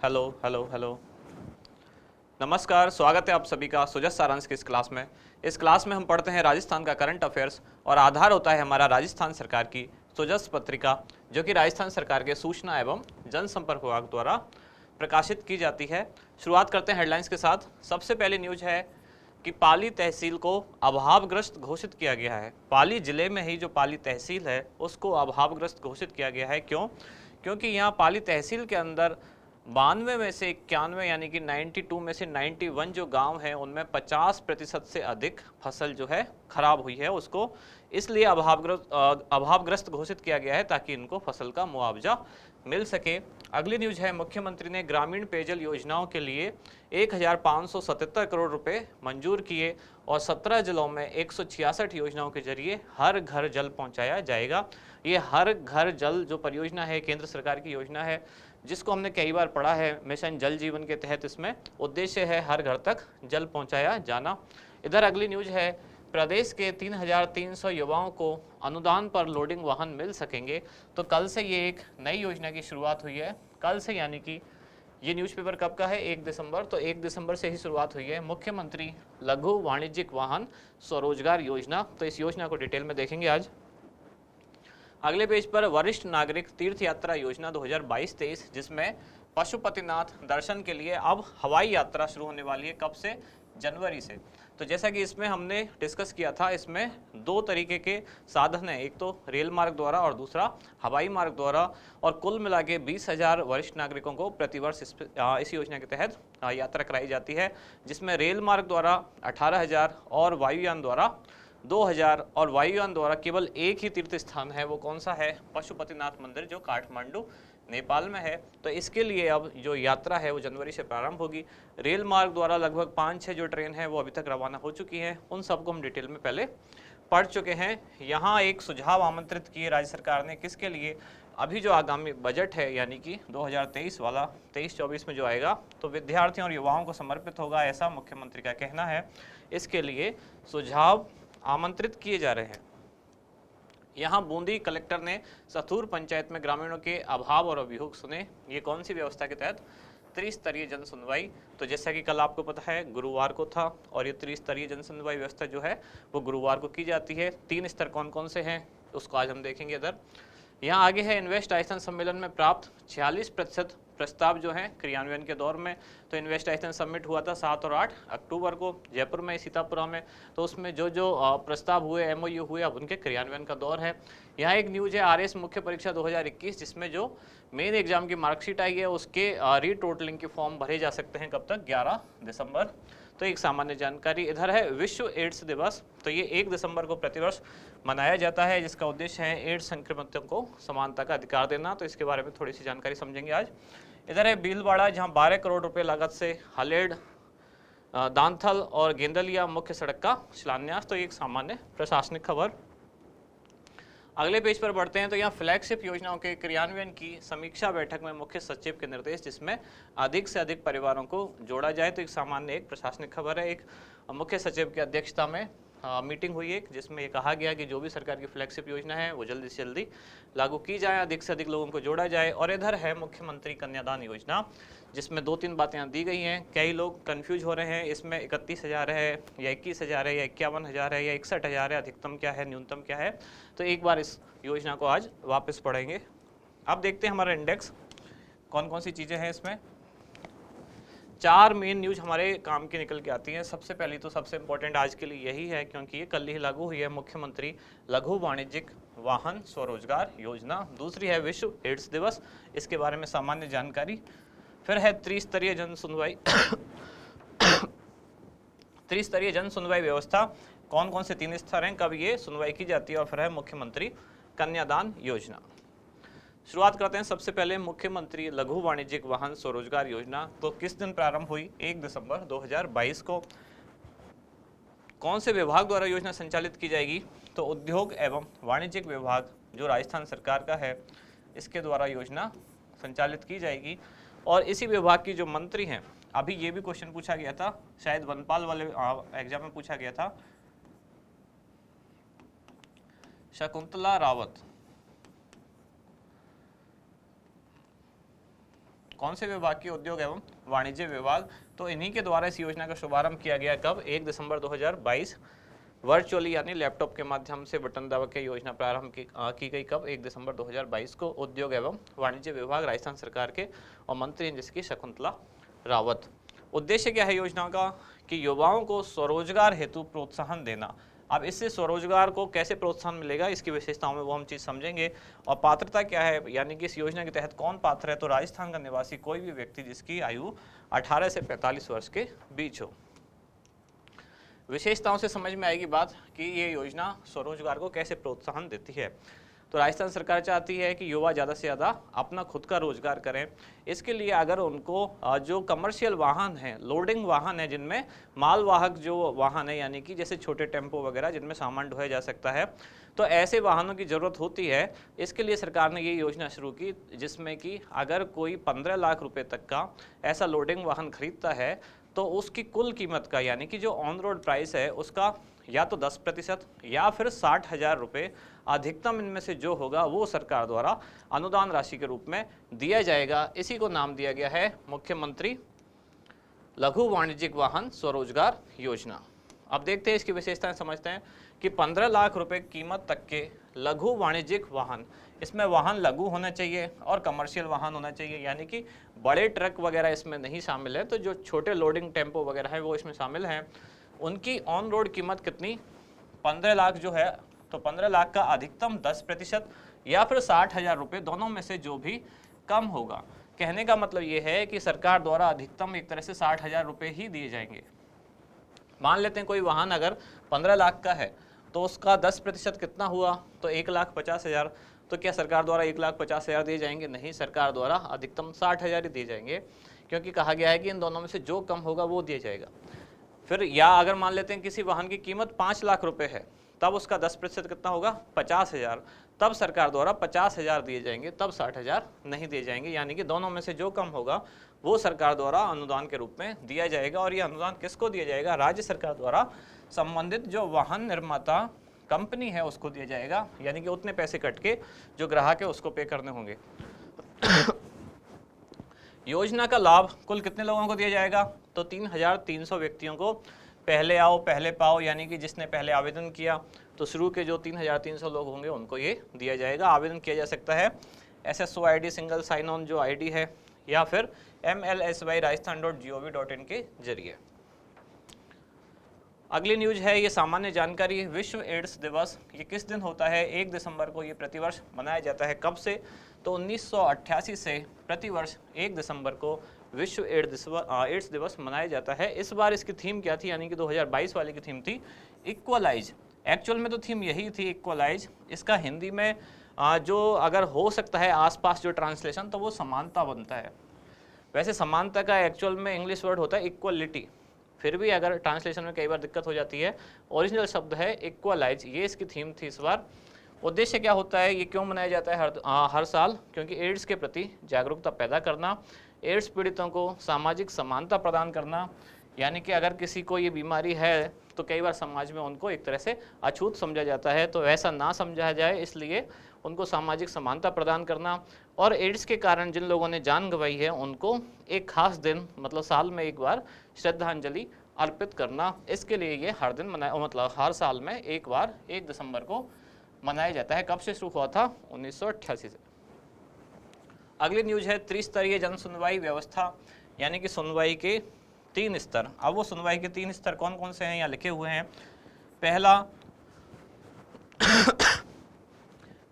Hello hello hello. नमस्कार, स्वागत है आप सभी का सुजस सारांश की इस क्लास में। इस क्लास में हम पढ़ते हैं राजस्थान का करंट अफेयर्स और आधार होता है हमारा राजस्थान सरकार की सुजस पत्रिका, जो कि राजस्थान सरकार के सूचना एवं जनसंपर्क विभाग द्वारा प्रकाशित की जाती है। शुरुआत करते हैं हेडलाइंस के साथ। सबसे पहली न्यूज है कि पाली तहसील को अभावग्रस्त घोषित किया गया है। पाली जिले में ही जो पाली तहसील है उसको अभावग्रस्त घोषित किया गया है। क्यों? क्योंकि यहाँ पाली तहसील के अंदर 92 में से 91 यानी कि 92 में से 91 जो गांव हैं उनमें 50% से अधिक फसल जो है खराब हुई है, उसको इसलिए अभावग्रस्त घोषित किया गया है ताकि इनको फसल का मुआवजा मिल सके। अगली न्यूज है, मुख्यमंत्री ने ग्रामीण पेयजल योजनाओं के लिए 1577 करोड़ रुपए मंजूर किए और 17 जिलों में 166 योजनाओं के जरिए हर घर जल पहुंचाया जाएगा। ये हर घर जल जो परियोजना है केंद्र सरकार की योजना है, जिसको हमने कई बार पढ़ा है मिशन जल जीवन के तहत। इसमें उद्देश्य है हर घर तक जल पहुंचाया जाना। इधर अगली न्यूज है, प्रदेश के 3300 युवाओं को अनुदान पर लोडिंग वाहन मिल सकेंगे। तो कल से ये एक नई योजना की शुरुआत हुई है। कल से यानी कि ये न्यूज़पेपर कब का है? 1 दिसंबर। तो 1 दिसंबर से ही शुरुआत हुई है मुख्यमंत्री लघु वाणिज्यिक वाहन स्वरोजगार योजना। तो इस योजना को डिटेल में देखेंगे आज। अगले पेज पर वरिष्ठ नागरिक तीर्थ यात्रा योजना 2022-23, जिसमें पशुपतिनाथ दर्शन के लिए अब हवाई यात्रा शुरू होने वाली है। कब से? जनवरी से। तो जैसा कि इसमें हमने डिस्कस किया था, इसमें 2 तरीके के साधन हैं, एक तो रेल मार्ग द्वारा और दूसरा हवाई मार्ग द्वारा। और कुल मिला के 20,000 वरिष्ठ नागरिकों को प्रतिवर्ष इस योजना के तहत यात्रा कराई जाती है, जिसमें रेल मार्ग द्वारा 18,000 और वायुयान द्वारा 2000 और वायुयान द्वारा केवल एक ही तीर्थ स्थान है। वो कौन सा है? पशुपतिनाथ मंदिर, जो काठमांडू नेपाल में है। तो इसके लिए अब जो यात्रा है वो जनवरी से प्रारंभ होगी। रेल मार्ग द्वारा लगभग 5-6 जो ट्रेन है वो अभी तक रवाना हो चुकी हैं। उन सबको हम डिटेल में पहले पढ़ चुके हैं। यहाँ एक सुझाव आमंत्रित किए राज्य सरकार ने, किसके लिए? अभी जो आगामी बजट है यानी कि 2023 वाला 23-24 में जो आएगा, तो विद्यार्थियों और युवाओं को समर्पित होगा, ऐसा मुख्यमंत्री का कहना है। इसके लिए सुझाव आमंत्रित किए जा रहे हैं। यहाँ बूंदी कलेक्टर ने सथुर पंचायत में ग्रामीणों के अभाव और अभियोग सुने। ये कौन सी व्यवस्था के तहत? त्रिस्तरीय जन सुनवाई। तो जैसा कि कल आपको पता है गुरुवार को था, और ये त्रिस्तरीय जन सुनवाई व्यवस्था जो है वो गुरुवार को की जाती है। 3 स्तर कौन कौन से हैं उसको आज हम देखेंगे। इधर यहाँ आगे है, इन्वेस्ट आइसन सम्मेलन में प्राप्त 46% प्रस्ताव जो हैं क्रियान्वयन के दौर में। तो इन्वेस्ट आइसन समिट हुआ था 7 और 8 अक्टूबर को जयपुर में, सीतापुरा में। तो उसमें जो जो प्रस्ताव हुए, MOU हुए, अब उनके क्रियान्वयन का दौर है। यहाँ एक न्यूज है, RS मुख्य परीक्षा 2021, जिसमें जो मेन एग्जाम की मार्कशीट आई है उसके रीटोटलिंग के फॉर्म भरे जा सकते हैं। कब तक? 11 दिसंबर। तो एक सामान्य जानकारी। इधर है विश्व एड्स दिवस। तो ये 1 दिसंबर को प्रतिवर्ष मनाया जाता है, जिसका उद्देश्य है एड्स संक्रमितों को समानता का अधिकार देना। तो इसके बारे में थोड़ी सी जानकारी समझेंगे आज। इधर है भीलवाड़ा, जहां 12 करोड़ रुपए लागत से हलेड़, दांथल और गेंदलिया मुख्य सड़क का शिलान्यास। तो एक सामान्य प्रशासनिक खबर। अगले पेज पर बढ़ते हैं, तो यहाँ फ्लैगशिप योजनाओं के क्रियान्वयन की समीक्षा बैठक में मुख्य सचिव के निर्देश, जिसमें अधिक से अधिक परिवारों को जोड़ा जाए। तो एक सामान्य एक प्रशासनिक खबर है। एक मुख्य सचिव की अध्यक्षता में मीटिंग हुई है, जिसमें ये कहा गया कि जो भी सरकार की फ्लैगशिप योजना है वो जल्दी से जल्दी लागू की जाए, अधिक से अधिक लोगों को जोड़ा जाए। और इधर है मुख्यमंत्री कन्यादान योजना, जिसमें 2-3 बातें यहाँ दी गई हैं। कई लोग कंफ्यूज हो रहे हैं, इसमें 31,000 है या 21,000 है या 51,000 है या 61,000 है, अधिकतम क्या है, न्यूनतम क्या है। तो एक बार इस योजना को आज वापस पढ़ेंगे। अब देखते हैं हमारा इंडेक्स, कौन कौन सी चीज़ें हैं इसमें। 4 मेन न्यूज हमारे काम की निकल के आती हैं। सबसे पहली तो सबसे इंपॉर्टेंट आज के लिए यही है, क्योंकि ये कल ही लागू हुई है, मुख्यमंत्री लघु वाणिज्यिक वाहन स्वरोजगार योजना। दूसरी है विश्व एड्स दिवस, इसके बारे में सामान्य जानकारी। फिर है त्रिस्तरीय जन सुनवाई त्रिस्तरीय जन सुनवाई व्यवस्था, कौन कौन से 3 स्तर हैं, कब ये सुनवाई की जाती है। और फिर है मुख्यमंत्री कन्यादान योजना। शुरुआत करते हैं सबसे पहले मुख्यमंत्री लघु वाणिज्यिक वाहन स्वरोजगार योजना। तो किस दिन प्रारंभ हुई? 1 दिसंबर 2022 को। कौन से विभाग द्वारा योजना संचालित की जाएगी? तो उद्योग एवं वाणिज्यिक विभाग जो राजस्थान सरकार का है, इसके द्वारा योजना संचालित की जाएगी। और इसी विभाग की जो मंत्री हैं, अभी ये भी क्वेश्चन पूछा गया था, शायद वनपाल वाले एग्जाम में पूछा गया था, शकुंतला रावत। कौन से विभाग की? उद्योग एवं वाणिज्य विभाग। तो इन्हीं के द्वारा इस योजना का शुभारंभ किया गया। कब? 1 दिसंबर 2022 वर्चुअली यानी लैपटॉप के माध्यम से बटन दबा के योजना प्रारंभ की गई। कब? 1 दिसंबर 2022 को। उद्योग एवं वाणिज्य विभाग राजस्थान सरकार के और मंत्री हैं जिसकी शकुंतला रावत। उद्देश्य क्या है योजना का? कि युवाओं को स्वरोजगार हेतु प्रोत्साहन देना। अब इससे स्वरोजगार को कैसे प्रोत्साहन मिलेगा, इसकी विशेषताओं में वो हम चीज़ समझेंगे। और पात्रता क्या है, यानी कि इस योजना के तहत कौन पात्र है? तो राजस्थान का निवासी कोई भी व्यक्ति जिसकी आयु 18 से 45 वर्ष के बीच हो। विशेषताओं से समझ में आएगी बात कि ये योजना स्वरोजगार को कैसे प्रोत्साहन देती है। तो राजस्थान सरकार चाहती है कि युवा ज़्यादा से ज़्यादा अपना खुद का रोजगार करें। इसके लिए अगर उनको जो कमर्शियल वाहन हैं, लोडिंग वाहन है, जिनमें मालवाहक जो वाहन है, यानी कि जैसे छोटे टेम्पो वगैरह जिनमें सामान ढोया जा सकता है, तो ऐसे वाहनों की ज़रूरत होती है। इसके लिए सरकार ने ये योजना शुरू की, जिसमें कि अगर कोई 15 लाख रुपए तक का ऐसा लोडिंग वाहन खरीदता है तो उसकी कुल कीमत का, यानी कि जो ऑन रोड प्राइस है उसका या तो 10% या फिर 60,000 रुपये अधिकतम इनमें से जो होगा वो सरकार द्वारा अनुदान राशि के रूप में दिया जाएगा। इसी को नाम दिया गया है मुख्यमंत्री लघु वाणिज्यिक वाहन स्वरोजगार योजना। अब देखते हैं इसकी विशेषताएं, समझते हैं कि 15 लाख रुपए कीमत तक के लघु वाणिज्यिक वाहन, इसमें वाहन लघु होना चाहिए और कमर्शियल वाहन होना चाहिए, यानी कि बड़े ट्रक वगैरह इसमें नहीं शामिल है। तो जो छोटे लोडिंग टेम्पो वगैरह है वो इसमें शामिल हैं। उनकी ऑन रोड कीमत कितनी? 15 लाख जो है, तो 15 लाख का अधिकतम 10% या फिर 60,000 रुपये, दोनों में से जो भी कम होगा। कहने का मतलब ये है कि सरकार द्वारा अधिकतम एक तरह से 60,000 रुपये ही दिए जाएंगे। मान लेते हैं कोई वाहन अगर 15 लाख का है तो उसका 10% कितना हुआ? तो 1,50,000। तो क्या सरकार द्वारा 1,50,000 दिए जाएंगे? नहीं, सरकार द्वारा अधिकतम 60,000 ही दिए जाएंगे, क्योंकि कहा गया है कि इन दोनों में से जो कम होगा वो दिया जाएगा। फिर या अगर मान लेते हैं किसी वाहन की कीमत 5 लाख रुपए है, तब उसका 10% कितना होगा? 50,000। तब सरकार द्वारा 50,000 दिए जाएंगे, तब 60,000 नहीं दिए जाएंगे। यानी कि दोनों में से जो कम होगा वो सरकार द्वारा अनुदान के रूप में दिया जाएगा। और ये अनुदान किसको दिया जाएगा? राज्य सरकार द्वारा संबंधित जो वाहन निर्माता कंपनी है उसको दिया जाएगा, यानी कि उतने पैसे कट के जो ग्राहक है उसको पे करने होंगे। योजना का लाभ कुल कितने लोगों को दिया जाएगा? तो 3,300 व्यक्तियों को, पहले आओ पहले पाओ, यानी कि जिसने पहले आवेदन किया तो शुरू के जो 3,300 लोग होंगे उनको ये दिया जाएगा। आवेदन किया जा सकता है SSO ID single sign on जो ID है, या फिर mlsy.rajasthan.gov.in के जरिए। अगली न्यूज है ये सामान्य जानकारी। विश्व एड्स दिवस ये किस दिन होता है? 1 दिसंबर को ये प्रतिवर्ष मनाया जाता है। कब से? तो 1988 से प्रतिवर्ष 1 दिसंबर को विश्व एड्स दिवस मनाया जाता है। इस बार इसकी थीम क्या थी? यानी कि 2022 वाले की थीम थी इक्वलाइज। एक्चुअल में तो थीम यही थी इक्वलाइज। इसका हिंदी में जो अगर हो सकता है आसपास जो ट्रांसलेशन, तो वो समानता बनता है। वैसे समानता का एक्चुअल में इंग्लिश वर्ड होता है इक्वलिटी, फिर भी अगर ट्रांसलेशन में कई बार दिक्कत हो जाती है। ओरिजिनल शब्द है इक्वलाइज। ये इसकी थीम थी इस बार। उद्देश्य क्या होता है? ये क्यों मनाया जाता है हर साल? क्योंकि एड्स के प्रति जागरूकता पैदा करना, एड्स पीड़ितों को सामाजिक समानता प्रदान करना, यानी कि अगर किसी को ये बीमारी है तो कई बार समाज में उनको एक तरह से अछूत समझा जाता है, तो ऐसा ना समझा जाए इसलिए उनको सामाजिक समानता प्रदान करना। और एड्स के कारण जिन लोगों ने जान गंवाई है उनको एक खास दिन, मतलब साल में एक बार श्रद्धांजलि अर्पित करना। इसके लिए ये हर दिन मतलब हर साल में एक बार 1 दिसंबर को मनाया जाता है। कब से शुरू हुआ था? 1988 से। अगली न्यूज है त्रिस्तरीय जन सुनवाई व्यवस्था, यानी कि सुनवाई के 3 स्तर। अब वो सुनवाई के 3 स्तर कौन कौन से हैं यहाँ लिखे हुए हैं। पहला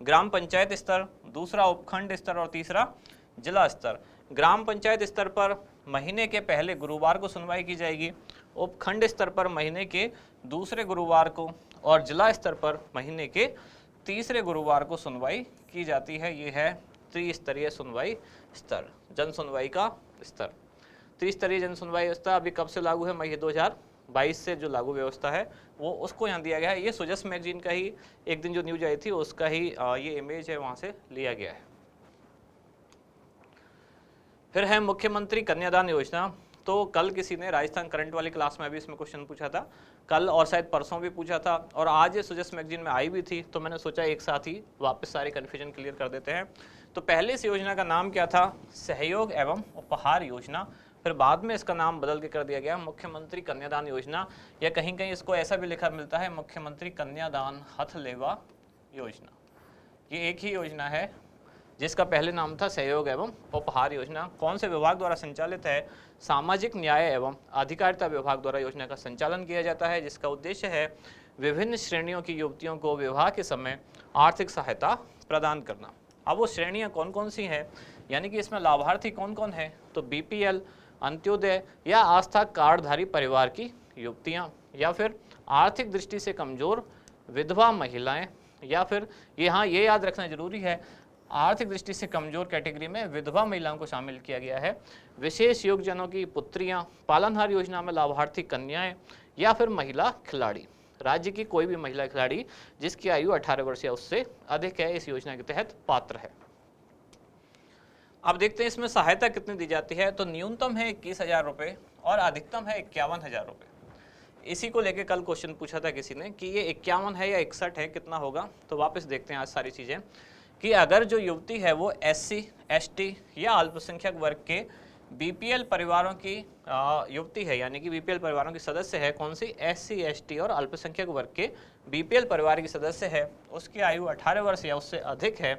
ग्राम पंचायत स्तर, दूसरा उपखंड स्तर और तीसरा जिला स्तर। ग्राम पंचायत स्तर पर महीने के पहले गुरुवार को सुनवाई की जाएगी, उपखंड स्तर पर महीने के दूसरे गुरुवार को, और जिला स्तर पर महीने के तीसरे गुरुवार को सुनवाई की जाती है। ये है त्रिस्तरीय सुनवाई स्तर, जन सुनवाई का स्तर। त्रिस्तरीय जन सुनवाई व्यवस्था अभी कब से लागू है? मई 2022 से जो लागू व्यवस्था है वो उसको यहाँ दिया गया है। ये सुजस मैगजीन का ही एक दिन जो न्यूज आई थी उसका ही ये इमेज है, वहाँ से लिया गया है। फिर है मुख्यमंत्री कन्यादान योजना। तो कल किसी ने राजस्थान करंट वाली क्लास में भी इसमें क्वेश्चन पूछा था, कल और शायद परसों भी पूछा था, और आज ये सुजस मैगजीन में आई भी थी, तो मैंने सोचा एक साथ ही वापस सारे कन्फ्यूजन क्लियर कर देते हैं। तो पहले इस योजना का नाम क्या था? सहयोग एवं उपहार योजना। फिर बाद में इसका नाम बदल के कर दिया गया मुख्यमंत्री कन्यादान योजना, या कहीं कहीं इसको ऐसा भी लिखा मिलता है मुख्यमंत्री कन्यादान हथलेवा योजना। ये एक ही योजना है जिसका पहले नाम था सहयोग एवं उपहार योजना। कौन से विभाग द्वारा संचालित है? सामाजिक न्याय एवं अधिकारिता विभाग द्वारा योजना का संचालन किया जाता है, जिसका उद्देश्य है विभिन्न श्रेणियों की युवतियों को विवाह के समय आर्थिक सहायता प्रदान करना। अब वो श्रेणियां कौन कौन सी हैं, यानी कि इसमें लाभार्थी कौन कौन है? तो बीपीएल, अंत्योदय या आस्था कार्डधारी परिवार की युवतियां, या फिर आर्थिक दृष्टि से कमजोर विधवा महिलाएं, या फिर ये याद रखना जरूरी है, आर्थिक दृष्टि से कमजोर कैटेगरी में विधवा महिलाओं को शामिल किया गया है, विशेष योगजनों की पुत्रियां, पालनहार योजना में लाभार्थी कन्याएं, या फिर महिला खिलाड़ी। राज्य की कोई भी महिला खिलाड़ी जिसकी आयु 18 वर्ष या उससे अधिक है इस योजना के तहत पात्र है। अब देखते हैं इसमें सहायता कितनी दी जाती है। तो न्यूनतम है 21,000 रुपये और अधिकतम है 51,000 रुपये। इसी को लेके कल क्वेश्चन पूछा था किसी ने कि ये 51 है या 61 है, कितना होगा? तो वापस देखते हैं आज सारी चीज़ें कि अगर जो युवती है वो SC, ST या अल्पसंख्यक वर्ग के बीपीएल परिवारों की युवती है, यानी कि बीपीएल परिवारों की सदस्य है, कौन सी? SC, ST और अल्पसंख्यक वर्ग के बीपीएल परिवार की सदस्य है, उसकी आयु 18 वर्ष या उससे अधिक है,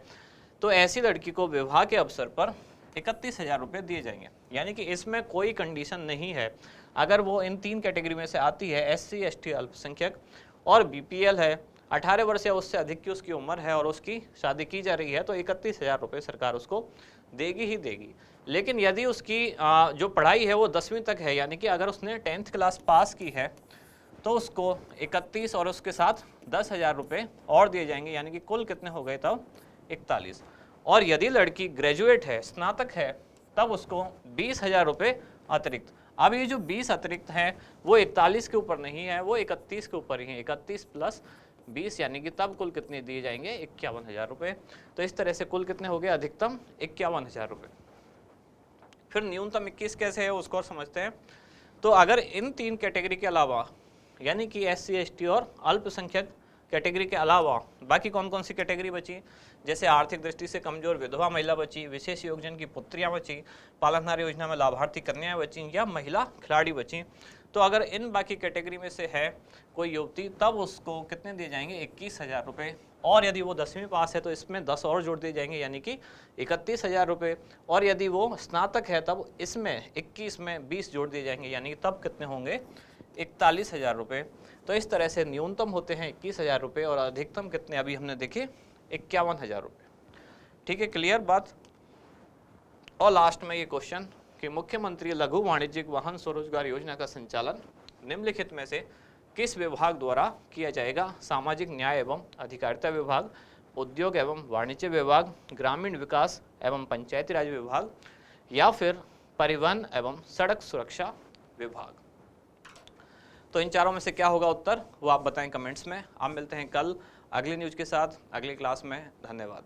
तो ऐसी लड़की को विवाह के अवसर पर 31,000 रुपये दिए जाएंगे। यानी कि इसमें कोई कंडीशन नहीं है, अगर वो इन 3 कैटेगरी में से आती है, SC, ST अल्पसंख्यक और बीपीएल है, 18 वर्ष या उससे अधिक की उसकी उम्र है और उसकी शादी की जा रही है, तो 31,000 रुपये सरकार उसको देगी ही देगी। लेकिन यदि उसकी जो पढ़ाई है वो 10वीं तक है, यानी कि अगर उसने 10th क्लास पास की है, तो उसको 31 और उसके साथ 10,000 रुपये और दिए जाएंगे, यानी कि कुल कितने हो गए तब? 41। और यदि लड़की ग्रेजुएट है, स्नातक है, तब उसको 20,000 रुपये अतिरिक्त। अब ये जो 20 अतिरिक्त हैं वो 41 के ऊपर नहीं है, वो 31 के ऊपर ही है, 31 प्लस 20, यानी कि तब कुल कितने दिए जाएंगे? 51,000 रुपये। तो इस तरह से कुल कितने हो गए? अधिकतम 51,000 रुपये। फिर न्यूनतम 21 कैसे है उसको और समझते हैं। तो अगर इन 3 कैटेगरी के अलावा, यानी कि SC, ST और अल्पसंख्यक कैटेगरी के अलावा बाकी कौन कौन सी कैटेगरी बची? जैसे आर्थिक दृष्टि से कमजोर विधवा महिला बची, विशेष योगजन की पुत्रियां बची, पालनहार योजना में लाभार्थी कन्याएं बची, या महिला खिलाड़ी बची। तो अगर इन बाकी कैटेगरी में से है कोई युवती, तब उसको कितने दिए जाएंगे? 21,000 रुपये। और यदि वो 10वीं पास है तो इसमें 10 और जोड़ दिए जाएंगे, यानी कि 31,000 रुपये। और यदि वो स्नातक है तब इसमें 21 में 20 जोड़ दिए जाएंगे, यानी कि तब कितने होंगे? 41,000 रुपये। तो इस तरह से न्यूनतम होते हैं 21,000 रुपये और अधिकतम कितने अभी हमने देखे? 51,000 रुपये। ठीक है, क्लियर बात? और लास्ट में ये क्वेश्चन कि मुख्यमंत्री लघु वाणिज्यिक वाहन स्वरोजगार योजना का संचालन निम्नलिखित में से किस विभाग द्वारा किया जाएगा? सामाजिक न्याय एवं अधिकारिता विभाग, उद्योग एवं वाणिज्य विभाग, ग्रामीण विकास एवं पंचायती राज विभाग, या फिर परिवहन एवं सड़क सुरक्षा विभाग। तो इन चारों में से क्या होगा उत्तर, वो आप बताएं कमेंट्स में। आप मिलते हैं कल अगली न्यूज़ के साथ अगली क्लास में। धन्यवाद।